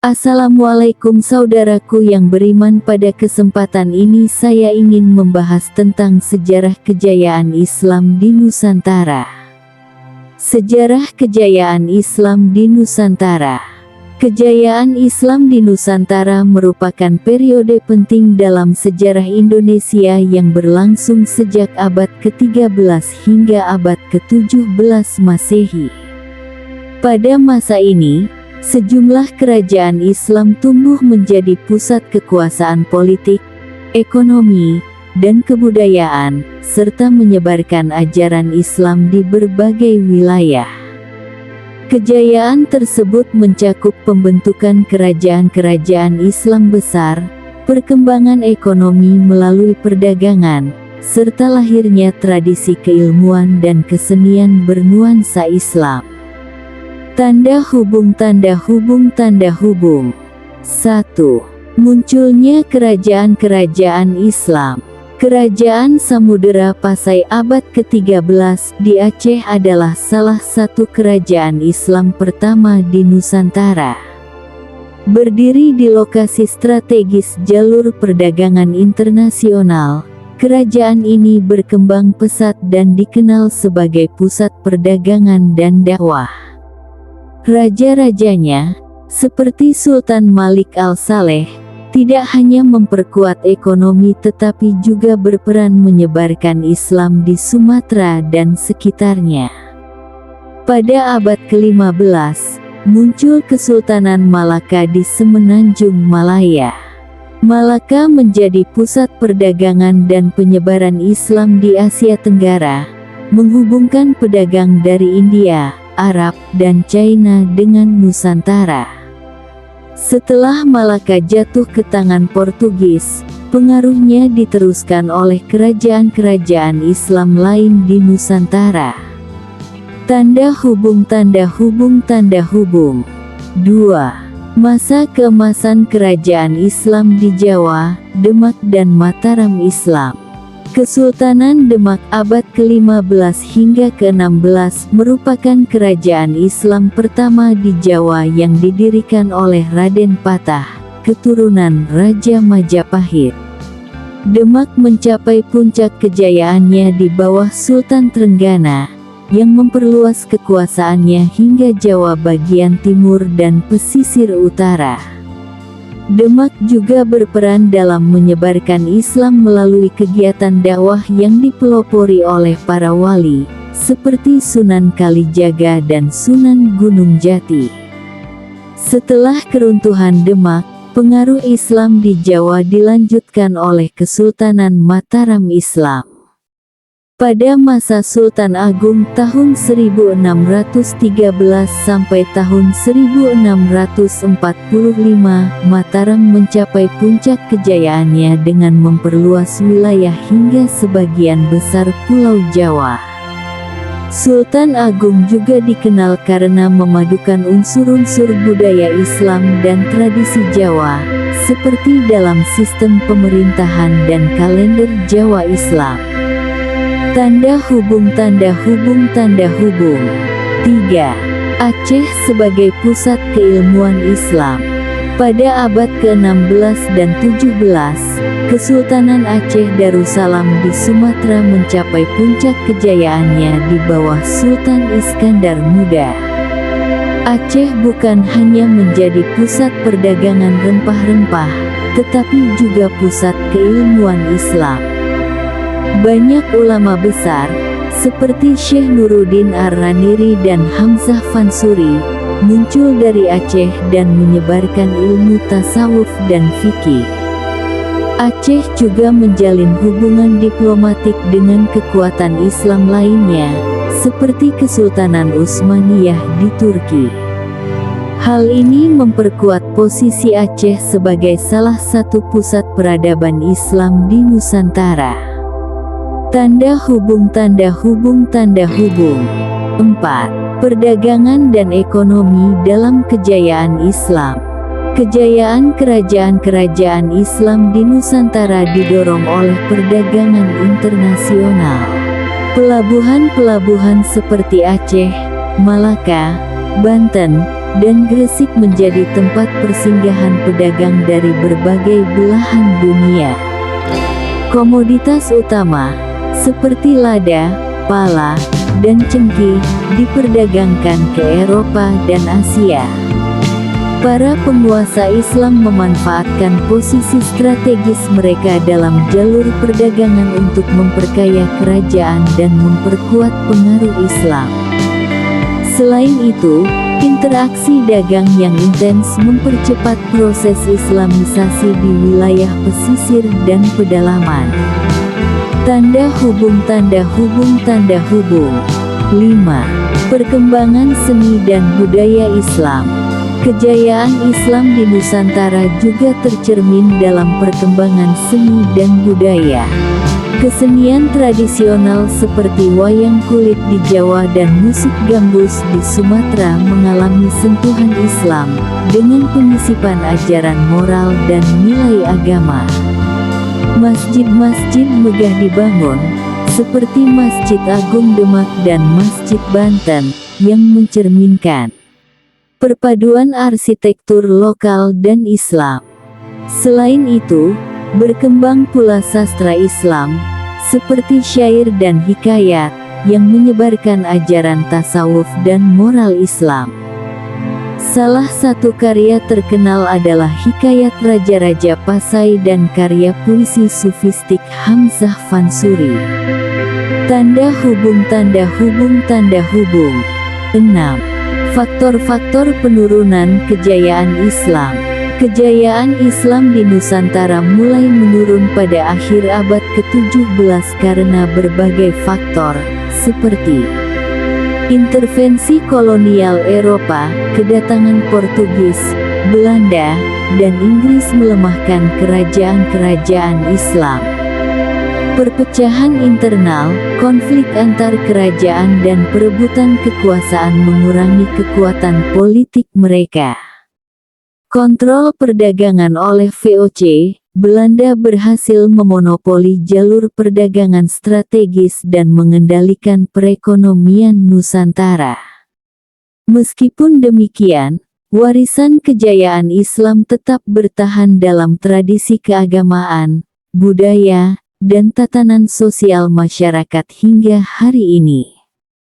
Assalamualaikum saudaraku yang beriman, pada kesempatan ini saya ingin membahas tentang sejarah kejayaan Islam di Nusantara. Sejarah kejayaan Islam di Nusantara. Kejayaan Islam di Nusantara merupakan periode penting dalam sejarah Indonesia yang berlangsung sejak abad ke-13 hingga abad ke-17 Masehi. Pada masa ini, sejumlah kerajaan Islam tumbuh menjadi pusat kekuasaan politik, ekonomi, dan kebudayaan, serta menyebarkan ajaran Islam di berbagai wilayah. Kejayaan tersebut mencakup pembentukan kerajaan-kerajaan Islam besar, perkembangan ekonomi melalui perdagangan, serta lahirnya tradisi keilmuan dan kesenian bernuansa Islam. Tanda hubung. 1. Munculnya kerajaan-kerajaan Islam. Kerajaan Samudera Pasai abad ke-13 di Aceh adalah salah satu kerajaan Islam pertama di Nusantara. Berdiri di lokasi strategis jalur perdagangan internasional, kerajaan ini berkembang pesat dan dikenal sebagai pusat perdagangan dan dakwah. Raja-rajanya, seperti Sultan Malik Al-Saleh, tidak hanya memperkuat ekonomi tetapi juga berperan menyebarkan Islam di Sumatera dan sekitarnya. Pada abad ke-15, muncul Kesultanan Malaka di Semenanjung Malaya. Malaka menjadi pusat perdagangan dan penyebaran Islam di Asia Tenggara, menghubungkan pedagang dari India, Arab, dan China dengan Nusantara. Setelah Malaka jatuh ke tangan Portugis, pengaruhnya diteruskan oleh kerajaan-kerajaan Islam lain di Nusantara. Tanda hubung. 2. Masa keemasan kerajaan Islam di Jawa, Demak dan Mataram Islam. Kesultanan Demak abad ke-15 hingga ke-16 merupakan kerajaan Islam pertama di Jawa yang didirikan oleh Raden Patah, keturunan Raja Majapahit. Demak mencapai puncak kejayaannya di bawah Sultan Trenggana, yang memperluas kekuasaannya hingga Jawa bagian timur dan pesisir utara. Demak juga berperan dalam menyebarkan Islam melalui kegiatan dakwah yang dipelopori oleh para wali, seperti Sunan Kalijaga dan Sunan Gunung Jati. Setelah keruntuhan Demak, pengaruh Islam di Jawa dilanjutkan oleh Kesultanan Mataram Islam. Pada masa Sultan Agung tahun 1613 sampai tahun 1645, Mataram mencapai puncak kejayaannya dengan memperluas wilayah hingga sebagian besar Pulau Jawa. Sultan Agung juga dikenal karena memadukan unsur-unsur budaya Islam dan tradisi Jawa, seperti dalam sistem pemerintahan dan kalender Jawa Islam. Tanda hubung. 3. Aceh sebagai pusat keilmuan Islam. Pada abad ke-16 dan 17, Kesultanan Aceh Darussalam di Sumatera mencapai puncak kejayaannya di bawah Sultan Iskandar Muda. Aceh bukan hanya menjadi pusat perdagangan rempah-rempah, tetapi juga pusat keilmuan Islam. Banyak ulama besar, seperti Syekh Nuruddin Ar-Raniri dan Hamzah Fansuri, muncul dari Aceh dan menyebarkan ilmu tasawuf dan fikih. Aceh juga menjalin hubungan diplomatik dengan kekuatan Islam lainnya, seperti Kesultanan Utsmaniyah di Turki. Hal ini memperkuat posisi Aceh sebagai salah satu pusat peradaban Islam di Nusantara. Tanda hubung. 4. Perdagangan dan ekonomi dalam kejayaan Islam. Kejayaan kerajaan-kerajaan Islam di Nusantara didorong oleh perdagangan internasional. Pelabuhan-pelabuhan seperti Aceh, Malaka, Banten, dan Gresik menjadi tempat persinggahan pedagang dari berbagai belahan dunia. Komoditas utama, seperti lada, pala, dan cengkih, diperdagangkan ke Eropa dan Asia. Para penguasa Islam memanfaatkan posisi strategis mereka dalam jalur perdagangan untuk memperkaya kerajaan dan memperkuat pengaruh Islam. Selain itu, interaksi dagang yang intens mempercepat proses Islamisasi di wilayah pesisir dan pedalaman. Tanda hubung. 5. Perkembangan seni dan budaya Islam. Kejayaan Islam di Nusantara juga tercermin dalam perkembangan seni dan budaya. Kesenian tradisional seperti wayang kulit di Jawa dan musik gambus di Sumatera mengalami sentuhan Islam, dengan penyisipan ajaran moral dan nilai agama. Masjid-masjid megah dibangun, seperti Masjid Agung Demak dan Masjid Banten, yang mencerminkan perpaduan arsitektur lokal dan Islam. Selain itu, berkembang pula sastra Islam, seperti syair dan hikayat, yang menyebarkan ajaran tasawuf dan moral Islam. Salah satu karya terkenal adalah Hikayat Raja-Raja Pasai dan karya puisi sufistik Hamzah Fansuri. Tanda hubung. 6. Faktor-faktor penurunan kejayaan Islam. Kejayaan Islam di Nusantara mulai menurun pada akhir abad ke-17 karena berbagai faktor, seperti intervensi kolonial Eropa, kedatangan Portugis, Belanda, dan Inggris melemahkan kerajaan-kerajaan Islam. Perpecahan internal, konflik antar kerajaan dan perebutan kekuasaan mengurangi kekuatan politik mereka. Kontrol perdagangan oleh VOC, Belanda berhasil memonopoli jalur perdagangan strategis dan mengendalikan perekonomian Nusantara. Meskipun demikian, warisan kejayaan Islam tetap bertahan dalam tradisi keagamaan, budaya, dan tatanan sosial masyarakat hingga hari ini.